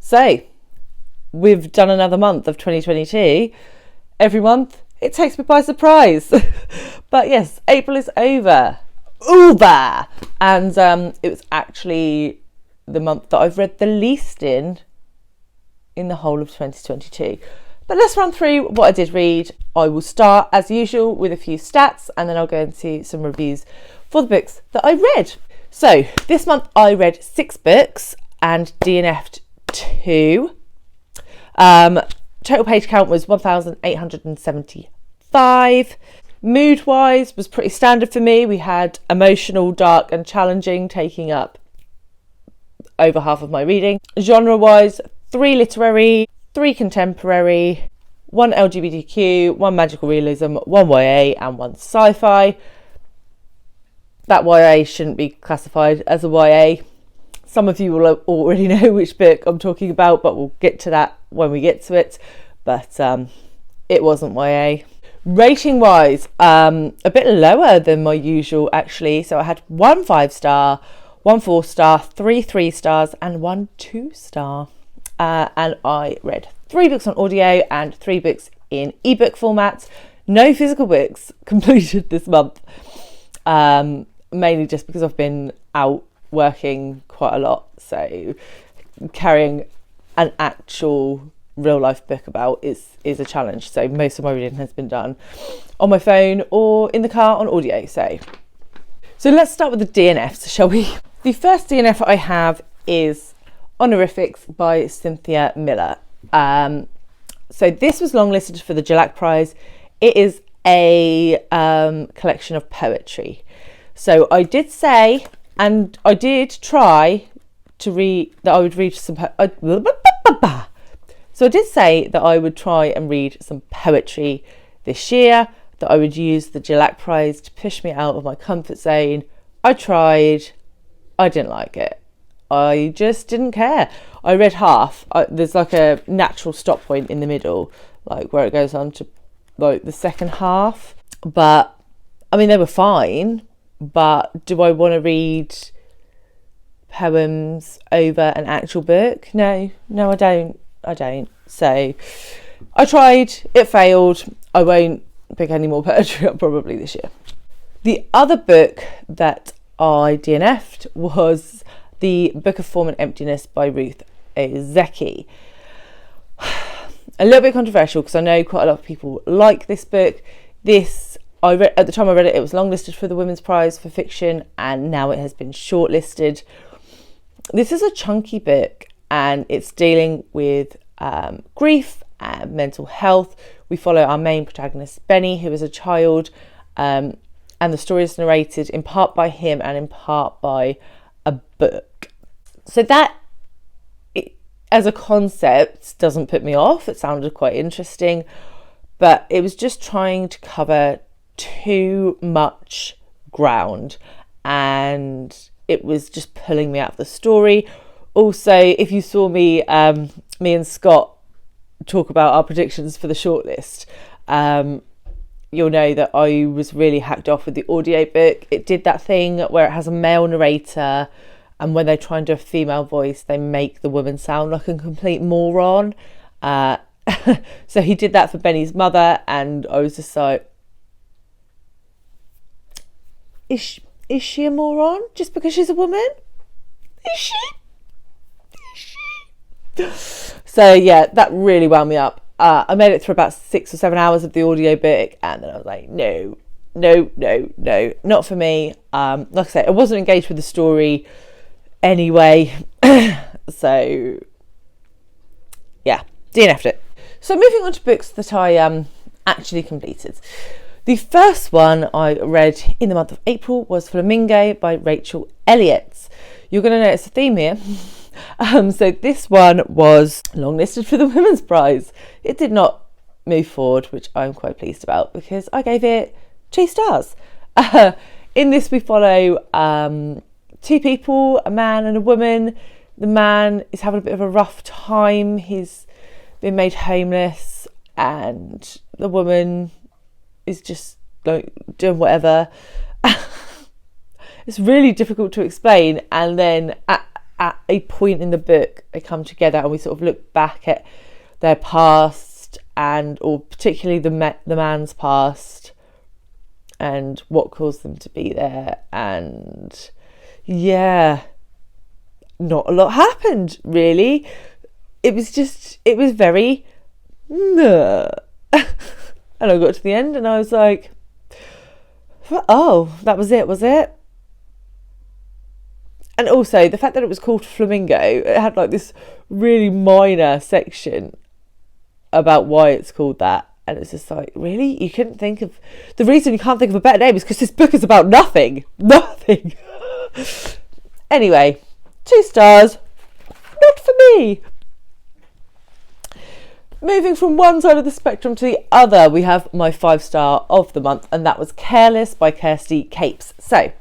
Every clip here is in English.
So, we've done another month of 2022. Every month, it takes me by surprise. But yes, April is over. And it was actually the month that I've read the least in the whole of 2022. But let's run through what I did read. I will start, as usual, with a few stats, and then I'll go into some reviews for the books that I read. So, this month I read 6 books and DNF'd 2. Total page count was 1,875. Mood-wise was pretty standard for me. We had emotional, dark and challenging taking up over half of my reading. Genre-wise, 3 literary, 3 contemporary, 1 LGBTQ, 1 magical realism, 1 YA and 1 sci-fi. That YA shouldn't be classified as a YA. Some of you will already know which book I'm talking about, but we'll get to that when we get to it. But it wasn't YA. Rating wise, a bit lower than my usual actually. So I had 1 5-star, 1 4-star, 3 3-stars and 1 2-star. And I read 3 books on audio and 3 books in ebook format. No physical books completed this month, mainly just because I've been out working quite a lot. So carrying an actual real life book about is a challenge. So most of my reading has been done on my phone or in the car on audio. So let's start with the DNFs, shall we? The first DNF I have is Honorifics by Cynthia Miller. So this was longlisted for the Dulac Prize. It is a collection of poetry. So I did say, and I did try to read, that I would read some So I did say that I would try and read some poetry this year, that I would use the Dulac Prize to push me out of my comfort zone. I tried. I didn't like it. I just didn't care. I read half. There's like a natural stop point in the middle, like where it goes on to like the second half. But I mean, they were fine. But do I want to read poems over an actual book? No, I don't. So I tried. It failed. I won't pick any more poetry up probably this year. The other book that I DNF'd was the Book of Form and Emptiness by Ruth Ozeki. A little bit controversial because I know quite a lot of people like this book. I read at the time I read it, it was longlisted for the Women's Prize for Fiction, and now it has been shortlisted. This is a chunky book, and it's dealing with grief and mental health. We follow our main protagonist, Benny, who is a child, and the story is narrated in part by him and in part by a book. So that, as a concept, doesn't put me off. It sounded quite interesting, but it was just trying to cover too much ground, and it was just pulling me out of the story. Also, if you saw me and Scott talk about our predictions for the shortlist, you'll know that I was really hacked off with the audiobook. It did that thing where it has a male narrator, and when they try and do a female voice, they make the woman sound like a complete moron. So he did that for Benny's mother, and I was just like, is she a moron just because she's a woman? Is she? So yeah, that really wound me up. I made it through about 6 or 7 hours of the audiobook, and then I was like, no, not for me. Like I said, I wasn't engaged with the story anyway. So yeah, DNF'd it. So moving on to books that I actually completed. The first one I read in the month of April was Flamingo by Rachel Elliott. You're going to notice a theme here. So this one was longlisted for the Women's Prize. It did not move forward, which I'm quite pleased about because I gave it 2 stars. In this we follow 2 people, a man and a woman. The man is having a bit of a rough time. He's been made homeless, and the woman is just like doing whatever. It's really difficult to explain, and then at a point in the book they come together and we sort of look back at their past, and or particularly the man's past and what caused them to be there. And yeah, not a lot happened really. It was very and I got to the end and I was like, oh, that was it, was it? And also the fact that it was called Flamingo, it had like this really minor section about why it's called that, and it's just like, really, you couldn't think of the reason you can't think of a better name is because this book is about nothing. Anyway, 2 stars, not for me. Moving from one side of the spectrum to the other, we have my 5-star of the month, and that was Careless by Kirsty Capes. So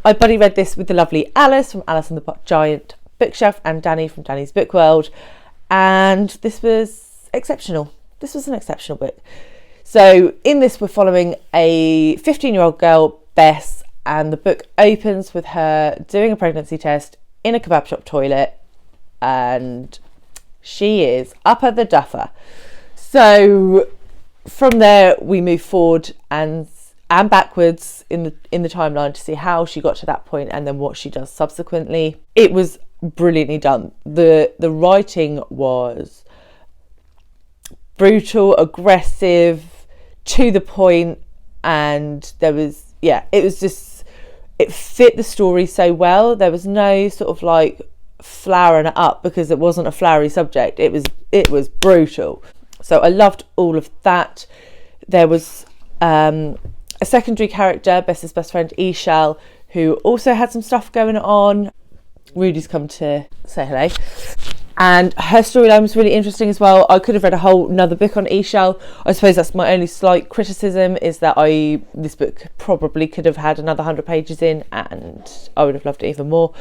I buddy read this with the lovely Alice from Alice and the Giant Bookshelf and Danny from Danny's Book World, and this was exceptional. This was an exceptional book. So in this we're following a 15-year-old girl, Bess, and the book opens with her doing a pregnancy test in a kebab shop toilet, and she is up at the duffer. So from there we move forward and backwards in the timeline to see how she got to that point and then what she does subsequently. It was brilliantly done. The writing was brutal, aggressive, to the point, and there was, it fit the story so well. There was no sort of like flowering it up because it wasn't a flowery subject. It was brutal. So I loved all of that. There was a secondary character, Bess's best friend Ishal, who also had some stuff going on. Rudy's come to say hello. And her storyline was really interesting as well. I could have read a whole another book on Ishal. I suppose that's my only slight criticism, is that this book probably could have had another 100 pages in, and I would have loved it even more.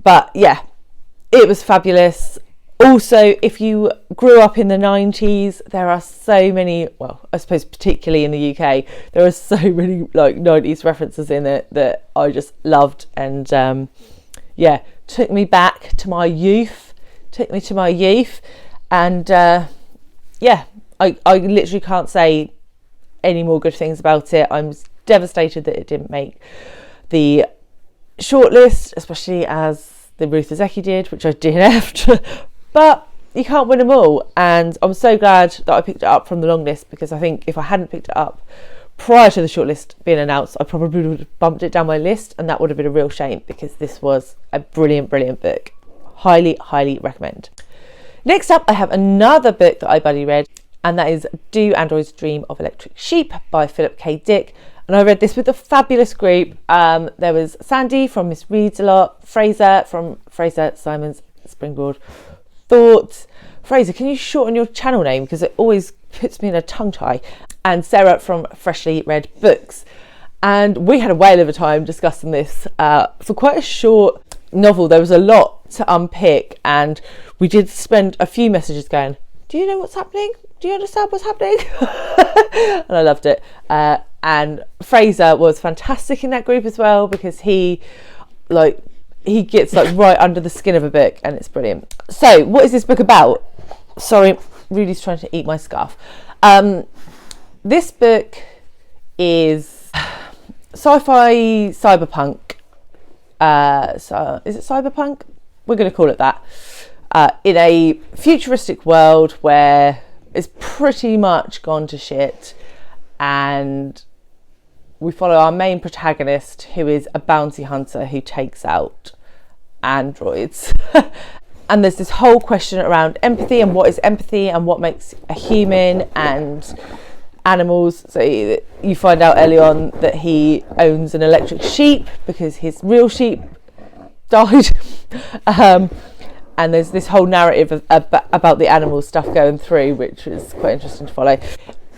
But yeah, it was fabulous. Also, if you grew up in the 90s, there are so many, well, I suppose particularly in the UK, there are so many like 90s references in it that I just loved, and took me back to my youth. And I literally can't say any more good things about it. I'm devastated that it didn't make the shortlist, especially as the Ruth Ozeki did, which I DNF'd. But you can't win them all, and I'm so glad that I picked it up from the long list, because I think if I hadn't picked it up prior to the shortlist being announced, I probably would have bumped it down my list, and that would have been a real shame, because this was a brilliant book. Highly recommend. Next up, I have another book that I buddy read, and that is Do Androids Dream of Electric Sheep by Philip K. Dick. And I read this with a fabulous group. There was Sandy from Miss Reads a Lot, Fraser from Fraser Simon's Springboard Thoughts. Fraser, can you shorten your channel name, because it always puts me in a tongue tie? And Sarah from Freshly Read Books. And we had a whale of a time discussing this. For quite a short novel, there was a lot to unpick, and we did spend a few messages going, do you know what's happening? Do you understand what's happening? And I loved it. And Fraser was fantastic in that group as well, because he gets like right under the skin of a book, and it's brilliant. So what is this book about? Sorry, Rudy's trying to eat my scarf. This book is sci-fi cyberpunk. So is it cyberpunk? We're going to call it that. In a futuristic world where it's pretty much gone to shit, and we follow our main protagonist, who is a bounty hunter who takes out androids. And there's this whole question around empathy, and what is empathy, and what makes a human, and animals. So you find out early on that he owns an electric sheep because his real sheep died. And there's this whole narrative about the animal stuff going through, which was quite interesting to follow.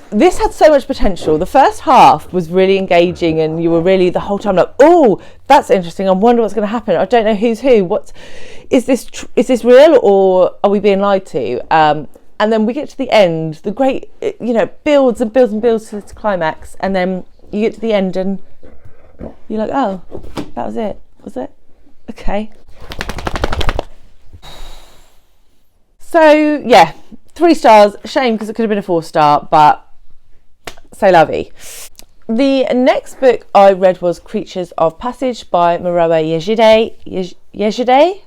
This had so much potential. The first half was really engaging, and you were really the whole time like, oh, that's interesting. I wonder what's going to happen. I don't know who's who. What is this? Is this real, or are we being lied to? And then we get to the end. The great, builds and builds and builds to its climax, and then you get to the end, and you're like, oh, that was it. Was it? Okay. So yeah, 3 stars. Shame because it could have been a 4-star, but c'est la vie. The next book I read was Creatures of Passage by Morowa Yejide.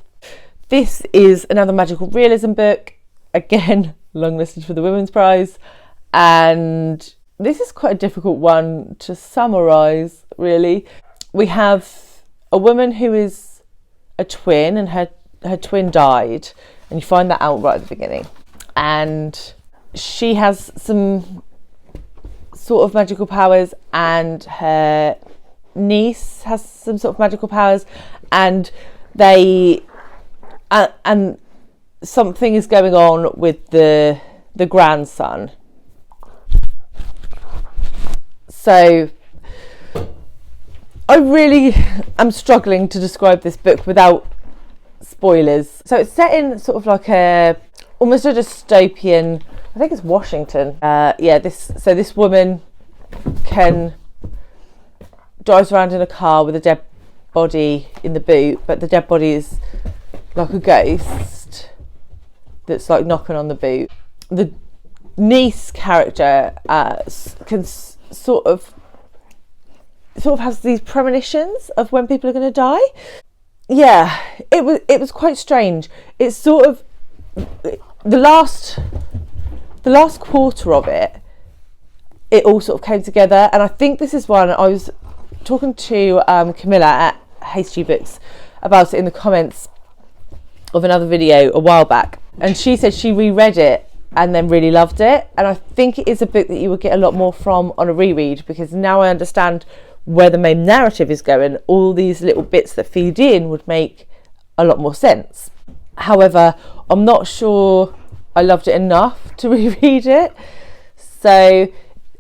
This is another magical realism book, again longlisted for the Women's Prize, and this is quite a difficult one to summarise, really. We have a woman who is a twin, and her twin died, and you find that out right at the beginning, and she has some sort of magical powers, and her niece has some sort of magical powers, and they and something is going on with the grandson. So I really am struggling to describe this book without spoilers. So it's set in sort of like almost a dystopian, I think it's Washington. This woman drives around in a car with a dead body in the boot, but the dead body is like a ghost that's like knocking on the boot. The niece character can sort of has these premonitions of when people are going to die. Yeah, it was quite strange. It's sort of the last quarter of it all sort of came together, and I think this is one I was talking to Camilla at Hasty Books about it in the comments of another video a while back, and she said she reread it and then really loved it, and I think it is a book that you would get a lot more from on a reread, because now I understand where the main narrative is going. All these little bits that feed in would make a lot more sense. However, I'm not sure I loved it enough to reread it, so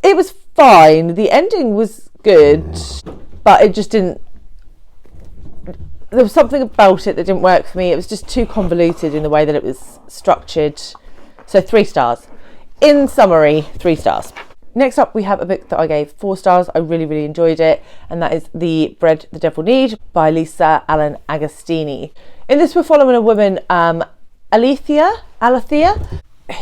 it was fine. The ending was good, but it just didn't, there was something about it that didn't work for me. It was just too convoluted in the way that it was structured. So 3 stars. In summary, 3 stars. Next up, we have a book that I gave 4 stars. I really, really enjoyed it, and that is The Bread the Devil Knead by Lisa Allen-Agostini. In this, we're following a woman, Alethea,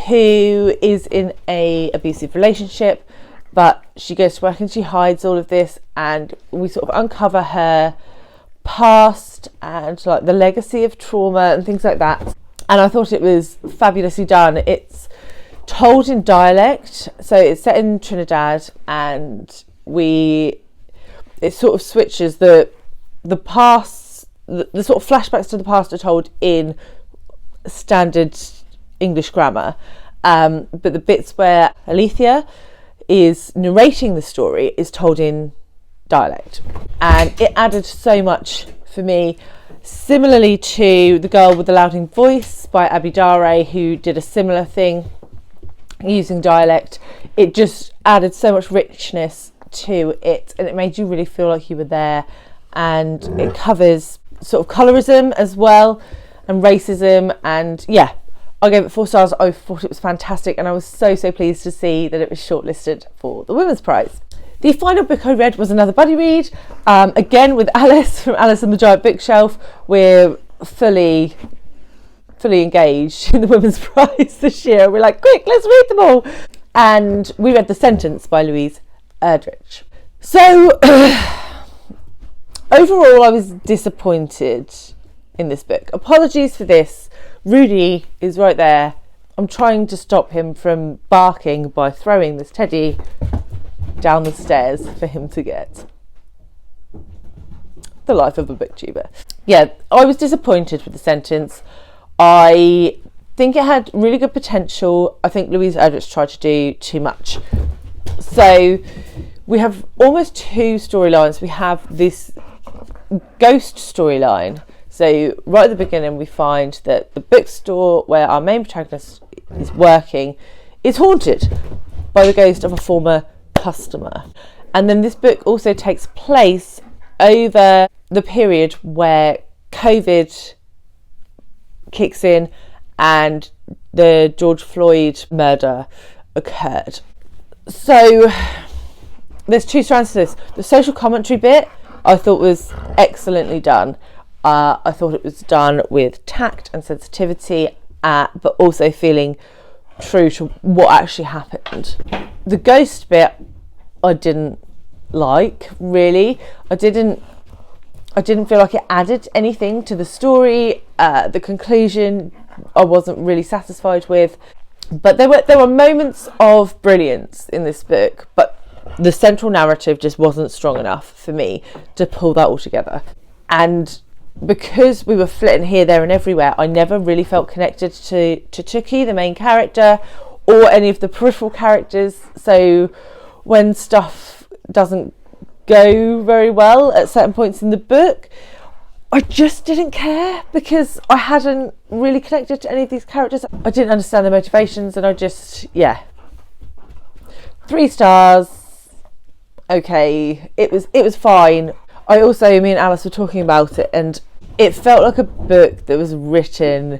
who is in a abusive relationship, but she goes to work and she hides all of this, and we sort of uncover her past and like the legacy of trauma and things like that. And I thought it was fabulously done. It's told in dialect, so it's set in Trinidad, and it sort of switches the past, the sort of flashbacks to the past are told in standard English grammar, but the bits where Alethea is narrating the story is told in dialect, and it added so much for me. Similarly to The Girl with the Louding Voice by Abidare, who did a similar thing using dialect, it just added so much richness to it, and it made you really feel like you were there. And it covers sort of colorism as well, and racism, and yeah, I gave it 4 stars. I thought it was fantastic, and I was so pleased to see that it was shortlisted for the Women's Prize. The final book I read was another buddy read, again with Alice from Alice and the Giant Bookshelf. We're fully engaged in the Women's Prize this year. We're like, quick, let's read them all. And we read The Sentence by Louise Erdrich. So overall, I was disappointed in this book. Apologies for this. Rudy is right there. I'm trying to stop him from barking by throwing this teddy down the stairs for him to get. The life of a booktuber. Yeah, I was disappointed with The Sentence. I think it had really good potential. I think Louise Erdrich tried to do too much. So we have almost 2 storylines. We have this ghost storyline. So right at the beginning, we find that the bookstore where our main protagonist is working is haunted by the ghost of a former customer. And then this book also takes place over the period where COVID kicks in and the George Floyd murder occurred. So there's 2 strands to this. The social commentary bit I thought was excellently done. I thought it was done with tact and sensitivity, at, but also feeling true to what actually happened. The ghost bit I didn't like, really. I didn't feel like it added anything to the story. The conclusion I wasn't really satisfied with, but there were moments of brilliance in this book, but the central narrative just wasn't strong enough for me to pull that all together. And because we were flitting here, there and everywhere, I never really felt connected to Tookie, the main character, or any of the peripheral characters. So when stuff doesn't go very well at certain points in the book, I just didn't care, because I hadn't really connected to any of these characters. I didn't understand their motivations, and I just, 3 stars. Okay, it was fine. Me and Alice were talking about it, and it felt like a book that was written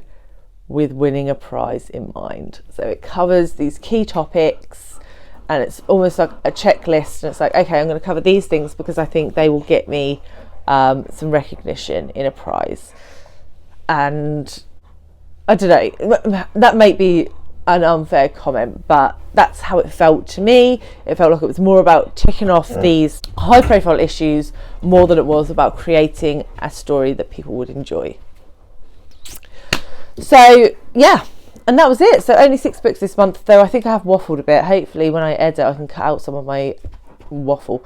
with winning a prize in mind. So it covers these key topics, and it's almost like a checklist, and it's like, okay, I'm going to cover these things because I think they will get me some recognition in a prize. And I don't know, that may be an unfair comment, but that's how it felt to me. It felt like it was more about ticking off these high profile issues more than it was about creating a story that people would enjoy. So and that was it. So only 6 books this month, though I think I have waffled a bit. Hopefully when I edit I can cut out some of my waffle.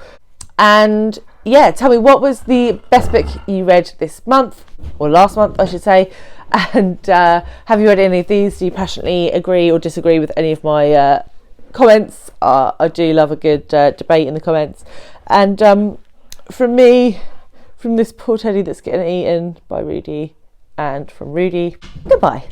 And tell me, what was the best book you read this month, or last month I should say, and have you read any of these? Do you passionately agree or disagree with any of my comments? I do love a good debate in the comments. And from me, from this poor teddy that's getting eaten by Rudy, and from Rudy, goodbye.